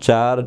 4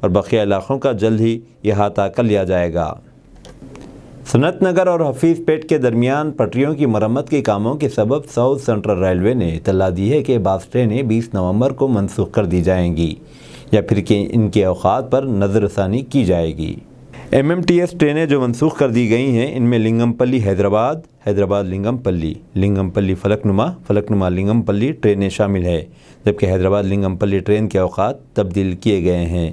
اور بقیہ علاقوں کا جلد ہی احاطہ کر لیا جائے گا۔ سنت نگر اور حفیظ پیٹ کے درمیان پٹریوں کی مرمت کے کاموں کے سبب ساؤتھ سینٹرل ریلوے نے اطلاع دی ہے کہ بعض ٹرینیں 20 نومبر کو منسوخ کر دی جائیں گی یا پھر کہ ان کے اوقات پر نظر ثانی کی جائے گی۔ MMTS ٹرینیں جو منسوخ کر دی گئی ہیں ان میں لنگم پلی حیدرآباد، حیدرآباد لنگم پلی، لنگم پلی فلکنما، فلکنما لنگم پلی ٹرینیں شامل ہیں، جبکہ حیدرآباد لنگم پلی ٹرین کے اوقات تبدیل کیے گئے ہیں۔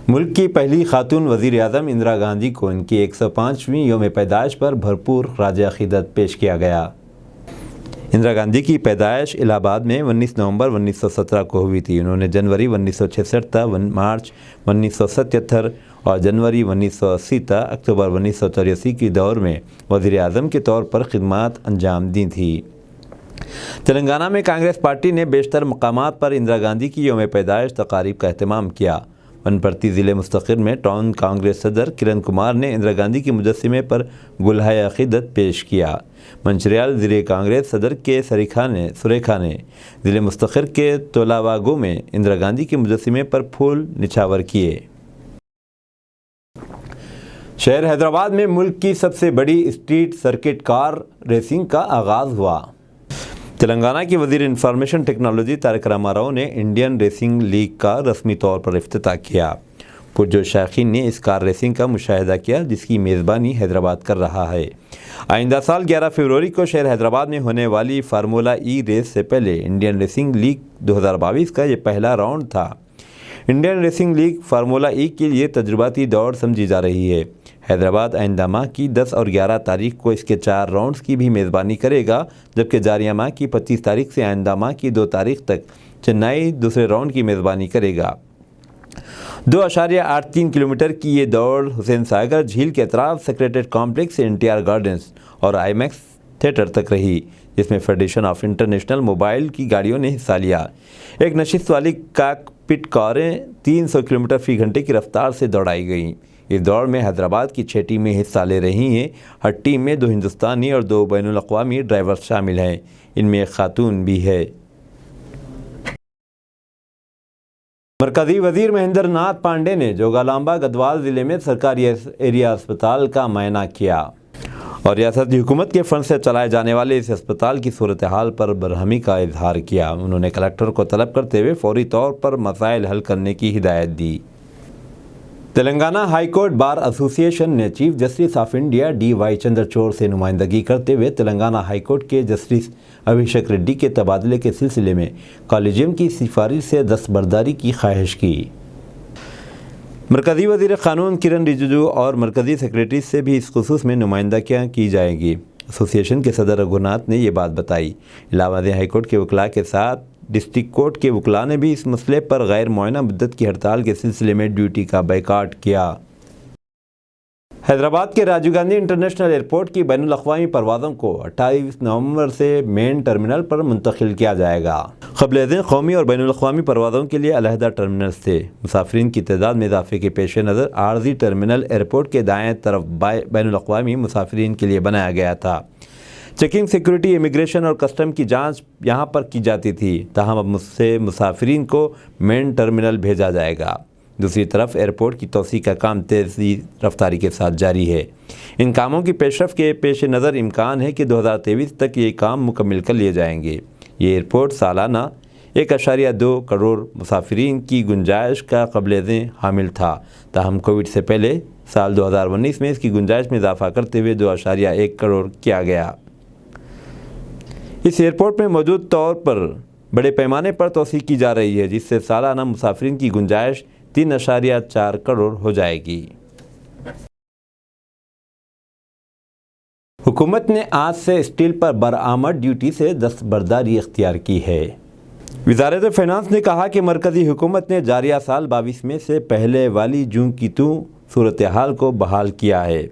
ملک کی پہلی خاتون وزیر اعظم اندرا گاندھی کو ان کی 105ویں یوم پیدائش پر بھرپور خراج عقیدت پیش کیا گیا۔ اندرا گاندھی کی پیدائش الہ آباد میں 19 نومبر 1917 کو ہوئی تھی۔ انہوں نے جنوری 1966 تا مارچ 1977 اور جنوری 1980 تا اکتوبر 1984 کی دور میں وزیر اعظم کے طور پر خدمات انجام دی تھیں۔ تلنگانہ میں کانگریس پارٹی نے بیشتر مقامات پر اندرا گاندھی کی یوم پیدائش تقاریب کا اہتمام کیا۔ ونپرتی ضلع مستقر میں ٹاؤن کانگریس صدر کرن کمار نے اندرا گاندھی کے مجسمے پر گلہائے عقیدت پیش کیا۔ منچریال ضلع کانگریس صدر کے سریکھا نے ضلع مستقر کے تولاواگو میں اندرا گاندھی کے مجسمے پر پھول نچھاور کیے۔ شہر حیدرآباد میں ملک کی سب سے بڑی اسٹریٹ سرکٹ کار ریسنگ کا آغاز ہوا۔ تلنگانہ کے وزیر انفارمیشن ٹیکنالوجی تارک راما راؤ نے انڈین ریسنگ لیگ کا رسمی طور پر افتتاح کیا۔ پرجوش شائقین نے اس کار ریسنگ کا مشاہدہ کیا جس کی میزبانی حیدرآباد کر رہا ہے۔ آئندہ سال 11 فروری کو شہر حیدرآباد میں ہونے والی فارمولا ای ریس سے پہلے انڈین ریسنگ لیگ 2022 کا یہ پہلا راؤنڈ تھا۔ انڈین ریسنگ لیگ فارمولا ای کے لیے تجرباتی دوڑ سمجھی جا رہی ہے۔ حیدرآباد آئندہ ماہ کی 10 اور 11 تاریخ کو اس کے 4 راؤنڈز کی بھی میزبانی کرے گا، جبکہ جاریہ ماہ کی 25 تاریخ سے آئندہ ماہ کی 2 تاریخ تک چنئی دوسرے راؤنڈ کی میزبانی کرے گا۔ 2.83 کلومیٹر کی یہ دوڑ حسین ساگر جھیل کے اطراف سیکریٹریٹ کمپلیکس سے NTR گارڈنز اور آئی میکس تھیٹر تک رہی، جس میں فیڈریشن آف انٹرنیشنل موبائل کی گاڑیوں نے حصہ لیا۔ ایک نشست والی کاک پٹ کاریں 300 کلومیٹر فی گھنٹے کی رفتار سے دوڑائی گئیں۔ اس دوڑ میں حیدرآباد کی 6 ٹیمیں حصہ لے رہی ہیں۔ ہر ٹیم میں 2 ہندوستانی اور 2 بین الاقوامی ڈرائیور شامل ہیں، ان میں ایک خاتون بھی ہے۔ مرکزی وزیر مہندر ناتھ پانڈے نے جوگالامبا گدوال ضلع میں سرکاری ایریا اسپتال کا معائنہ کیا اور ریاستی حکومت کے فنڈ سے چلائے جانے والے اس اسپتال کی صورتحال پر برہمی کا اظہار کیا۔ انہوں نے کلکٹر کو طلب کرتے ہوئے فوری طور پر مسائل حل کرنے کی ہدایت دی۔ تلنگانہ ہائی کورٹ بار ایسوسی ایشن نے chief justice of India DY Chandrachud سے نمائندگی کرتے ہوئے تلنگانہ ہائی کورٹ کے جسٹس ابھیشیک ریڈی کے تبادلے کے سلسلے میں کالیجیم کی سفارش سے دستبرداری کی خواہش کی۔ مرکزی وزیر قانون کرن رجیجو اور مرکزی سیکریٹری سے بھی اس خصوص میں نمائندگیاں کی جائیں گی۔ ایسوسی ایشن کے صدر رگھوناتھ نے یہ بات بتائی۔ الہ آباد ہائی کورٹ کے وکلاء کے ساتھ ڈسٹرکٹ کورٹ کے وکلاء نے بھی اس مسئلے پر غیر معینہ مدت کی ہڑتال کے سلسلے میں ڈیوٹی کا بائیکاٹ کیا۔ حیدرآباد کے راجیو گاندھی انٹرنیشنل ایئرپورٹ کی بین الاقوامی پروازوں کو 28 نومبر سے مین ٹرمینل پر منتقل کیا جائے گا۔ قبل ازیں قومی اور بین الاقوامی پروازوں کے لیے علیحدہ ٹرمینلز تھے۔ مسافرین کی تعداد میں اضافے کے پیش نظر عارضی ٹرمینل ایئرپورٹ کے دائیں طرف بین الاقوامی مسافرین کے لیے بنایا گیا تھا۔ چیکنگ، سیکورٹی، امیگریشن اور کسٹم کی جانچ یہاں پر کی جاتی تھی، تاہم اب سے مسافرین کو مین ٹرمینل بھیجا جائے گا۔ دوسری طرف ایئرپورٹ کی توسیع کا کام تیزی رفتاری کے ساتھ جاری ہے۔ ان کاموں کی پیش رفت کے پیش نظر امکان ہے کہ 2023 تک یہ کام مکمل کر لیے جائیں گے۔ یہ ایئرپورٹ سالانہ 1.2 کروڑ مسافرین کی گنجائش کا قبل ازیں حامل تھا، تاہم کووڈ سے پہلے سال 2019 میں اس کی گنجائش میں اضافہ کرتے ہوئے 2.1 کروڑ کیا گیا۔ اس ایئرپورٹ میں موجود طور پر بڑے پیمانے پر توسیع کی جا رہی ہے، جس سے سالانہ مسافرین کی گنجائش 3.4 کروڑ ہو جائے گی۔ حکومت نے آج سے اسٹیل پر برآمد ڈیوٹی سے دستبرداری اختیار کی ہے۔ وزارت فائنانس نے کہا کہ مرکزی حکومت نے جاریہ سال 22 میں سے پہلے والی جوں کی توں صورتحال کو بحال کیا ہے۔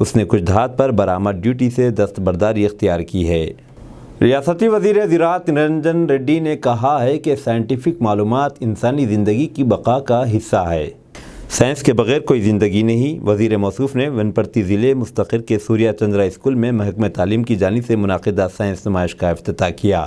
اس نے کچھ دھات پر برآمد ڈیوٹی سے دستبرداری اختیار کی ہے۔ ریاستی وزیر زراعت نرنجن ریڈی نے کہا ہے کہ سائنٹیفک معلومات انسانی زندگی کی بقا کا حصہ ہے۔ سائنس کے بغیر کوئی زندگی نہیں۔ وزیر موصوف نے ونپرتی ضلع مستقر کے سوریہ چندرا اسکول میں محکمہ تعلیم کی جانب سے منعقدہ سائنس نمائش کا افتتاح کیا۔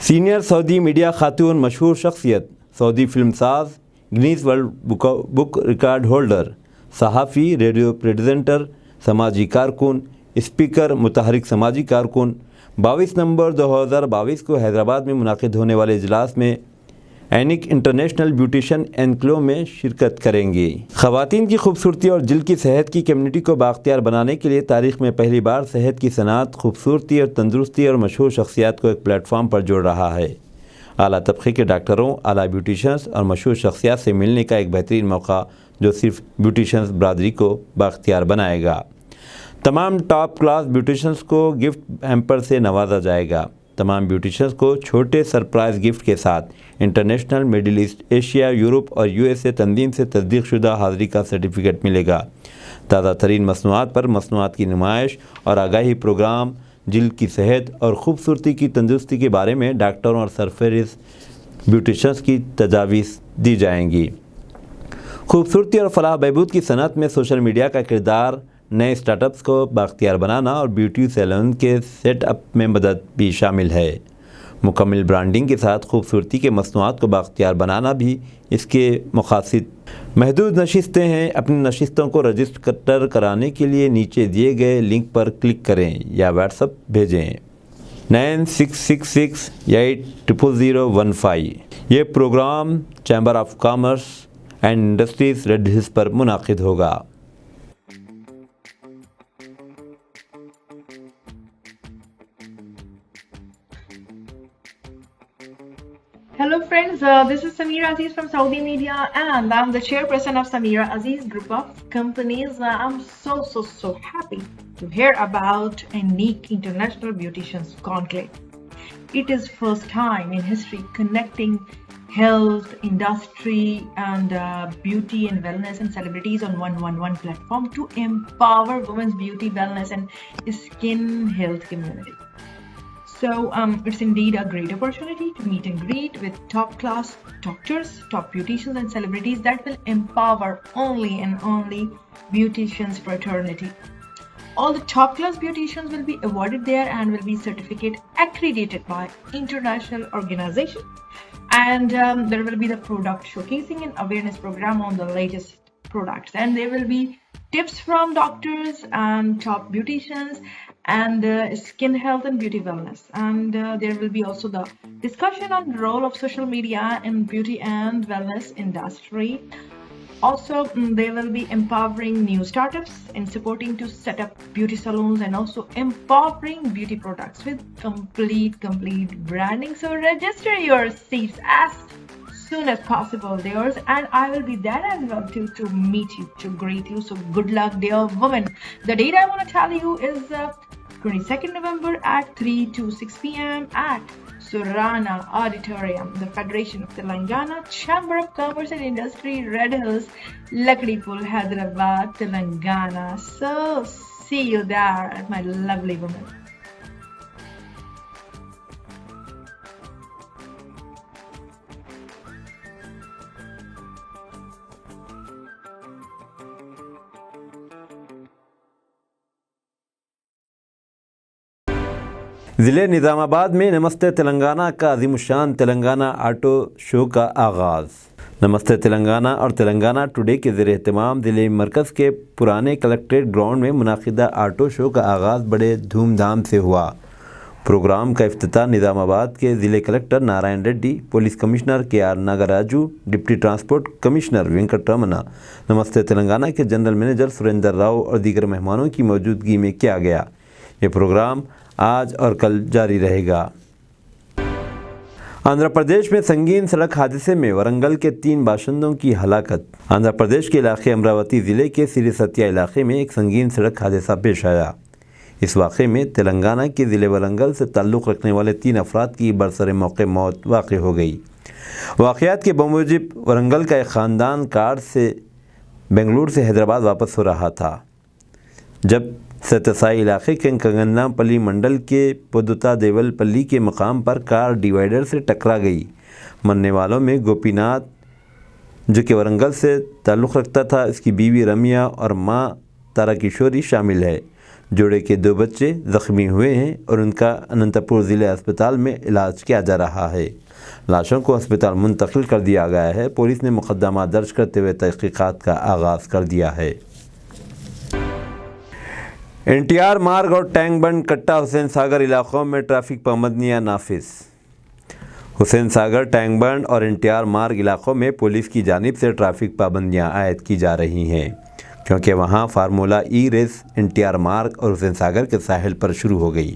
سینئر سعودی میڈیا خاتون مشہور شخصیت، سعودی فلم ساز، گنیز ورلڈ بک ریکارڈ ہولڈر، صحافی، ریڈیو پریزنٹر، سماجی کارکن، اسپیکر، متحرک سماجی کارکن 22 نومبر 2022 کو حیدرآباد میں منعقد ہونے والے اجلاس میں اینک انٹرنیشنل بیوٹیشن اینکلو میں شرکت کریں گی۔ خواتین کی خوبصورتی اور جلد کی صحت کی کمیونٹی کو بااختیار بنانے کے لیے تاریخ میں پہلی بار صحت کی صنعت خوبصورتی اور تندرستی اور مشہور شخصیات کو ایک پلیٹ فارم پر جوڑ رہا ہے۔ اعلیٰ طبقے کے ڈاکٹروں، اعلیٰ بیوٹیشنز اور مشہور شخصیات سے ملنے کا ایک بہترین موقع جو صرف بیوٹیشنز برادری کو بااختیار بنائے گا۔ تمام ٹاپ کلاس بیوٹیشنز کو گفٹ ہیمپر سے نوازا جائے گا۔ تمام بیوٹیشنز کو چھوٹے سرپرائز گفٹ کے ساتھ international, Middle East, Asia, Europe اور USA تنظیم سے تصدیق شدہ حاضری کا سرٹیفکیٹ ملے گا۔ تازہ ترین مصنوعات پر مصنوعات کی نمائش اور آگاہی پروگرام، جلد کی صحت اور خوبصورتی کی تندرستی کے بارے میں ڈاکٹروں اور سرفہرست بیوٹیشنز کی تجاویز دی جائیں گی۔ خوبصورتی اور فلاح بہبود کی صنعت میں سوشل میڈیا کا کردار، نئے اسٹارٹ اپس کو بااختیار بنانا اور بیوٹی سیلون کے سیٹ اپ میں مدد بھی شامل ہے۔ مکمل برانڈنگ کے ساتھ خوبصورتی کے مصنوعات کو بااختیار بنانا بھی اس کے مقاصد۔ محدود نشستیں ہیں، اپنی نشستوں کو رجسٹر کرانے کے لیے نیچے دیے گئے لنک پر کلک کریں یا واٹس ایپ بھیجیں 9666800015۔ یہ program chamber of commerce and industries Red Hills پر منعقد ہوگا۔ Hello friends, this is Samira Aziz from Saudi Media and I'm the chairperson of Samira Aziz Group of Companies. I'm so happy to hear about Unique International Beauticians Conclave. It is first time in history connecting health, industry and beauty and wellness and celebrities on one platform to empower women's beauty, wellness and skin health community. So it's indeed a great opportunity to meet and greet with top class doctors, top beauticians and celebrities that will empower only and only beauticians fraternity. All the top class beauticians will be awarded there and will be certificate accredited by international organization. And there will be the product showcasing and awareness program on the latest products. And there will be tips from doctors and top beauticians and skin health and beauty wellness. And there will be also the discussion on the role of social media in beauty and wellness industry. Also, they will be empowering new startups and supporting to set up beauty salons and also empowering beauty products with complete branding. So register your seats as soon as possible there, and I will be there as well to meet you, to greet you. So good luck, dear women. The date I want to tell you is 22nd November at 3 to 6 p.m. at Surana Auditorium, the Federation of Telangana Chamber of Commerce and Industry, Red Hills, Lakdipul, Hyderabad, Telangana. So see you there, my lovely women. ضلع نظام آباد میں نمستے تلنگانہ کا عظیم الشان Telangana auto شو کا آغاز۔ نمستے تلنگانہ اور Telangana today کے زیر اہتمام ضلع مرکز کے پرانے کلکٹریٹ گراؤنڈ میں منعقدہ آٹو شو کا آغاز بڑے دھوم دھام سے ہوا۔ پروگرام کا افتتاح نظام آباد کے ضلع collector Narayan Reddy, police commissioner KR Nagaraju, deputy transport commissioner Venkat Ramana, Namaste Telangana کے جنرل مینیجر سریندر راؤ اور دیگر مہمانوں کی موجودگی میں کیا گیا۔ یہ پروگرام آج اور کل جاری رہے گا۔ آندھرا پردیش میں سنگین سڑک حادثے میں ورنگل کے 3 باشندوں کی ہلاکت۔ آندھرا پردیش کے علاقے امراوتی ضلع کے سری ستیا علاقے میں ایک سنگین سڑک حادثہ پیش آیا۔ اس واقعے میں تلنگانہ کے ضلع ورنگل سے تعلق رکھنے والے 3 افراد کی برسر موقع موت واقع ہو گئی۔ واقعات کے بموجب ورنگل کا ایک خاندان کار سے بنگلور سے حیدرآباد واپس ہو رہا تھا جب ستسائی علاقے کے کنگنا پلی منڈل کے پودتا دیول پلی کے مقام پر کار ڈیوائیڈر سے ٹکرا گئی۔ مرنے والوں میں گوپی ناتھ جو کہ ورنگل سے تعلق رکھتا تھا، اس کی بیوی رمیا اور ماں تارا کشوری شامل ہے۔ جوڑے کے 2 بچے زخمی ہوئے ہیں اور ان کا اننتپور ضلع اسپتال میں علاج کیا جا رہا ہے۔ لاشوں کو اسپتال منتقل کر دیا گیا ہے۔ پولیس نے مقدمہ درج کرتے ہوئے تحقیقات کا آغاز کر دیا ہے۔ NTR مارگ اور ٹینک بند کٹا حسین ساگر علاقوں میں ٹریفک پابندیاں نافذ۔ حسین ساگر، ٹینک بند اور NTR مارگ علاقوں میں پولیس کی جانب سے ٹریفک پابندیاں عائد کی جا رہی ہیں، کیونکہ وہاں فارمولا ای ریس NTR مارگ اور حسین ساگر کے ساحل پر شروع ہو گئی۔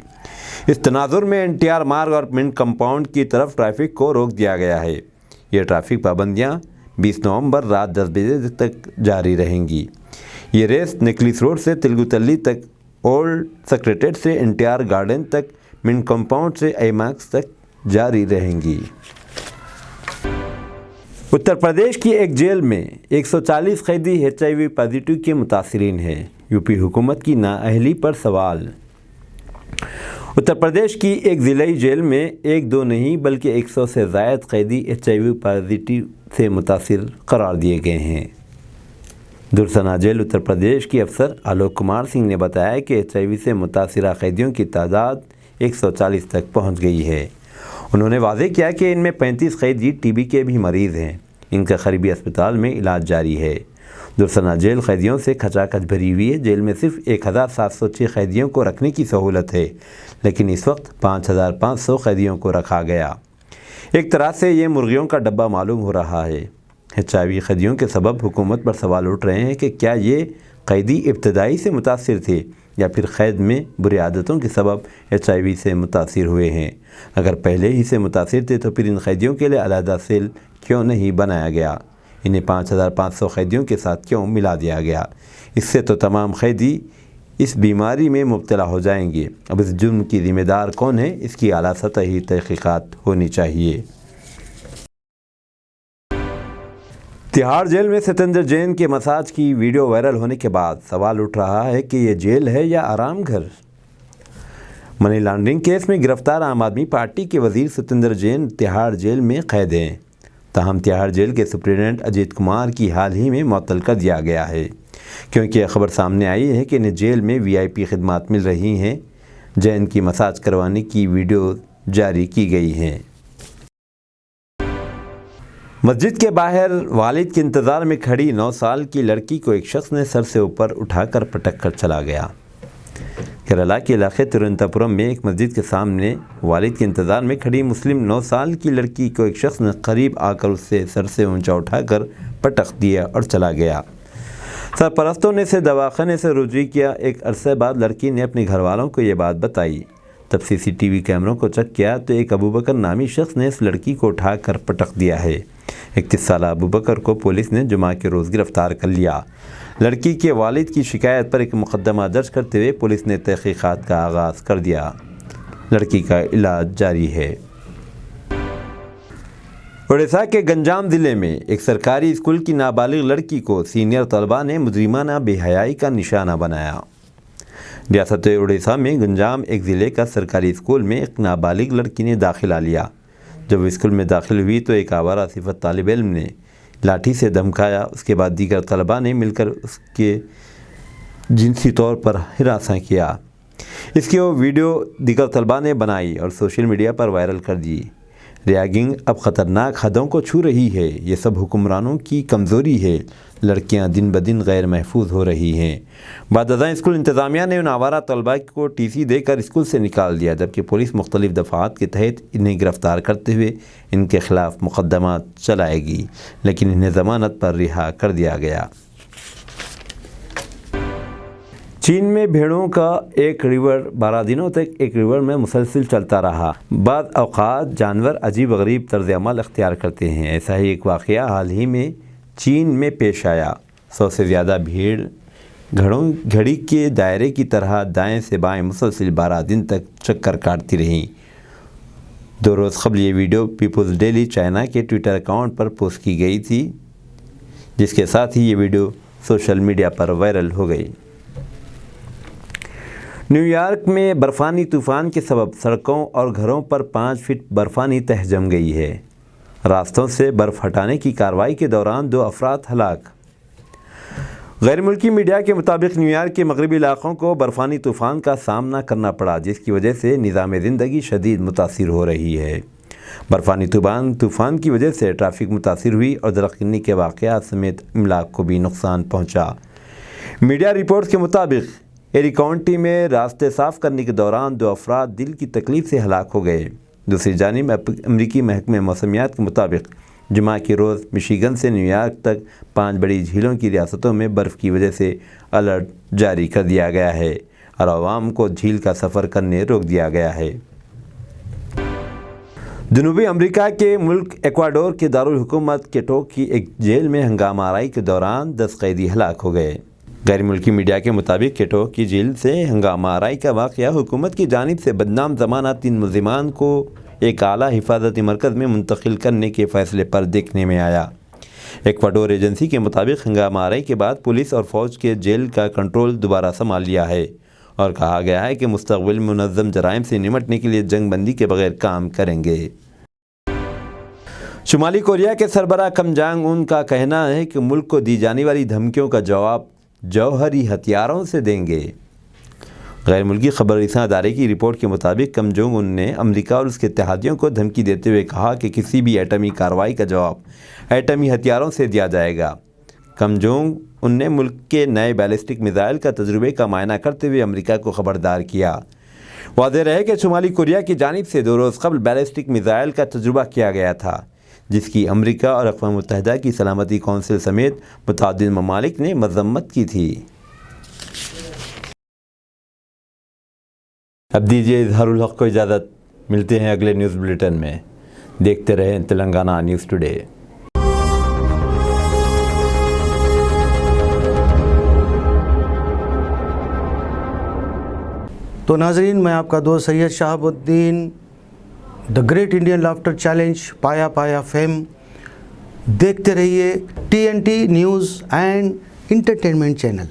اس تناظر میں NTR مارگ اور منٹ کمپاؤنڈ کی طرف ٹریفک کو روک دیا گیا ہے۔ یہ ٹریفک پابندیاں 20 نومبر رات 10 بجے تک جاری رہیں گی۔ یہ ریس نیکلس روڈ سے تلگو تلی تک، اولڈ سیکریٹریٹ سے NTR گارڈن تک، منٹ کمپاؤنڈ سے ایماکس تک جاری رہیں گی۔ اتر پردیش کی ایک جیل میں 140 قیدی HIV پازیٹیو کے متاثرین ہیں۔ یوپی حکومت کی نااہلی پر سوال۔ اتر پردیش کی ایک ضلعی جیل میں 1-2 نہیں بلکہ 100 سے زائد قیدی HIV پازیٹیو سے متاثر قرار دیے گئے ہیں۔ درسنا جیل اتر پردیش کی افسر آلوک کمار سنگھ نے بتایا کہ HIV سے متاثرہ قیدیوں کی تعداد 140 تک پہنچ گئی ہے۔ انہوں نے واضح کیا کہ ان میں 35 قیدی TB کے بھی مریض ہیں۔ ان کا قریبی اسپتال میں علاج جاری ہے۔ درسنا جیل قیدیوں سے کھچا کھچ بھری ہوئی ہے۔ جیل میں صرف 1706 قیدیوں کو رکھنے کی سہولت ہے، لیکن اس وقت 5500 قیدیوں کو رکھا گیا۔ ایک طرح سے یہ مرغیوں کا ڈبہ معلوم ہو رہا ہے۔ HIV قیدیوں کے سبب حکومت پر سوال اٹھ رہے ہیں کہ کیا یہ قیدی ابتدائی سے متاثر تھے یا پھر قید میں بری عادتوں کے سبب HIV سے متاثر ہوئے ہیں؟ اگر پہلے ہی سے متاثر تھے تو پھر ان قیدیوں کے لیے علیحدہ سیل کیوں نہیں بنایا گیا؟ انہیں 5500 قیدیوں کے ساتھ کیوں ملا دیا گیا؟ اس سے تو تمام قیدی اس بیماری میں مبتلا ہو جائیں گے۔ اب اس جرم کی ذمہ دار کون ہے؟ اس کی اعلیٰ سطحی تحقیقات ہونی چاہیے۔ تہاڑ جیل میں ستیندر جین کے مساج کی ویڈیو وائرل ہونے کے بعد سوال اٹھ رہا ہے کہ یہ جیل ہے یا آرام گھر؟ منی لانڈرنگ کیس میں گرفتار عام آدمی پارٹی کے وزیر ستیندر جین تہاڑ جیل میں قید ہیں۔ تاہم تہاڑ جیل کے سپرنٹنڈنٹ اجیت کمار کی حال ہی میں معطل کر دیا گیا ہے، کیونکہ یہ خبر سامنے آئی ہے کہ انہیں جیل میں VIP خدمات مل رہی ہیں۔ جین کی مساج کروانے کی ویڈیو جاری کی گئی ہیں۔ مسجد کے باہر والد کے انتظار میں کھڑی 9 سال کی لڑکی کو ایک شخص نے سر سے اوپر اٹھا کر پٹک کر چلا گیا۔ کیرالہ کے علاقے ترووننتھاپورم میں ایک مسجد کے سامنے والد کے انتظار میں کھڑی مسلم 9 سال کی لڑکی کو ایک شخص نے قریب آ کر اس سے سر سے اونچا اٹھا کر پٹک دیا اور چلا گیا۔ سرپرستوں نے اسے دواخانے سے رجوع کیا۔ ایک عرصے بعد لڑکی نے اپنے گھر والوں کو یہ بات بتائی۔ تب CCTV کیمروں کو چیک کیا تو ایک ابوبکر نامی شخص نے اس لڑکی کو اٹھا کر پٹک دیا ہے۔ 31 سالہ ابوبکر کو پولیس نے جمعہ کے روز گرفتار کر لیا۔ لڑکی کے والد کی شکایت پر ایک مقدمہ درج کرتے ہوئے پولیس نے تحقیقات کا آغاز کر دیا۔ لڑکی کا علاج جاری ہے۔ اڑیسہ کے گنجام ضلع میں ایک سرکاری اسکول کی نابالغ لڑکی کو سینئر طلباء نے مجرمانہ بے حیائی کا نشانہ بنایا۔ ریاست اڑیسہ میں گنجام ایک ضلع کا سرکاری اسکول میں ایک نابالغ لڑکی نے داخلہ لیا۔ جب وہ اسکول میں داخل ہوئی تو ایک آوارہ صفت طالب علم نے لاٹھی سے دھمکایا۔ اس کے بعد دیگر طلباء نے مل کر اس کے جنسی طور پر ہراساں کیا۔ اس کی وہ ویڈیو دیگر طلباء نے بنائی اور سوشل میڈیا پر وائرل کر دی۔ ریگنگ اب خطرناک حدوں کو چھو رہی ہے۔ یہ سب حکمرانوں کی کمزوری ہے۔ لڑکیاں دن بدن غیر محفوظ ہو رہی ہیں۔ بعد ازاں اسکول انتظامیہ نے ان آوارہ طلباء کو TC دے کر اسکول سے نکال دیا، جبکہ پولیس مختلف دفعات کے تحت انہیں گرفتار کرتے ہوئے ان کے خلاف مقدمات چلائے گی، لیکن انہیں ضمانت پر رہا کر دیا گیا۔ چین میں بھیڑوں کا ایک ریور 12 دنوں تک ایک ریور میں مسلسل چلتا رہا۔ بعض اوقات جانور عجیب و غریب طرز عمل اختیار کرتے ہیں۔ ایسا ہی ایک واقعہ حال ہی میں چین میں پیش آیا۔ 100 سے زیادہ بھیڑ گھڑی کے دائرے کی طرح دائیں سے بائیں مسلسل 12 دن تک چکر کاٹتی رہیں۔ 2 روز قبل یہ ویڈیو پیپلز ڈیلی چائنا کے ٹویٹر اکاؤنٹ پر پوسٹ کی گئی تھی، جس کے ساتھ ہی یہ ویڈیو سوشل میڈیا پر وائرل ہو گئی۔ نیو یارک میں برفانی طوفان کے سبب سڑکوں اور گھروں پر 5 فٹ برفانی تہ جم گئی ہے۔ راستوں سے برف ہٹانے کی کارروائی کے دوران 2 افراد ہلاک۔ غیر ملکی میڈیا کے مطابق نیو یارک کے مغربی علاقوں کو برفانی طوفان کا سامنا کرنا پڑا، جس کی وجہ سے نظام زندگی شدید متاثر ہو رہی ہے۔ برفانی طوفان کی وجہ سے ٹریفک متاثر ہوئی اور درخت گرنے کے واقعات سمیت املاک کو بھی نقصان پہنچا۔ میڈیا رپورٹس کے مطابق ایری کاؤنٹی میں راستے صاف کرنے کے دوران 2 افراد دل کی تکلیف سے ہلاک ہو گئے۔ دوسری جانب امریکی محکمہ موسمیات کے مطابق جمعہ کے روز مشیگن سے نیو یارک تک 5 بڑی جھیلوں کی ریاستوں میں برف کی وجہ سے الرٹ جاری کر دیا گیا ہے اور عوام کو جھیل کا سفر کرنے روک دیا گیا ہے۔ جنوبی امریکہ کے ملک ایکواڈور کے دارالحکومت کیٹو کی ایک جیل میں ہنگامہ آرائی کے دوران 10 قیدی ہلاک ہو گئے۔ غیر ملکی میڈیا کے مطابق کیٹو کی جیل سے ہنگامہ آرائی کا واقعہ حکومت کی جانب سے بدنام زمانہ 3 ملزمان کو ایک اعلیٰ حفاظتی مرکز میں منتقل کرنے کے فیصلے پر دیکھنے میں آیا۔ ایکواڈور ایجنسی کے مطابق ہنگامہ آرائی کے بعد پولیس اور فوج کے جیل کا کنٹرول دوبارہ سنبھال لیا ہے اور کہا گیا ہے کہ مستقبل میں منظم جرائم سے نمٹنے کے لیے جنگ بندی کے بغیر کام کریں گے۔ شمالی کوریا کے سربراہ کم جانگ ان کا کہنا ہے کہ ملک کو دی جانے والی دھمکیوں کا جواب جوہری ہتھیاروں سے دیں گے۔ غیر ملکی خبر رساں ادارے کی رپورٹ کے مطابق کم جونگ ان نے امریکہ اور اس کے اتحادیوں کو دھمکی دیتے ہوئے کہا کہ کسی بھی ایٹمی کارروائی کا جواب ایٹمی ہتھیاروں سے دیا جائے گا۔ کم جونگ ان نے ملک کے نئے بیلسٹک میزائل کا تجربے کا معائنہ کرتے ہوئے امریکہ کو خبردار کیا۔ واضح رہے کہ شمالی کوریا کی جانب سے 2 روز قبل بیلسٹک میزائل کا تجربہ کیا گیا تھا، جس کی امریکہ اور اقوام متحدہ کی سلامتی کونسل سمیت متعدد ممالک نے مذمت کی تھی۔ اب دیجیے اظہار الحق کو اجازت، ملتے ہیں اگلے نیوز بلیٹن میں۔ دیکھتے رہیں تلنگانہ نیوز ٹوڈے۔ تو ناظرین، میں آپ کا دوست سید شہاب الدین، the great Indian laughter challenge پایا پایا فیم۔ دیکھتے رہیے TNT news and entertainment channel.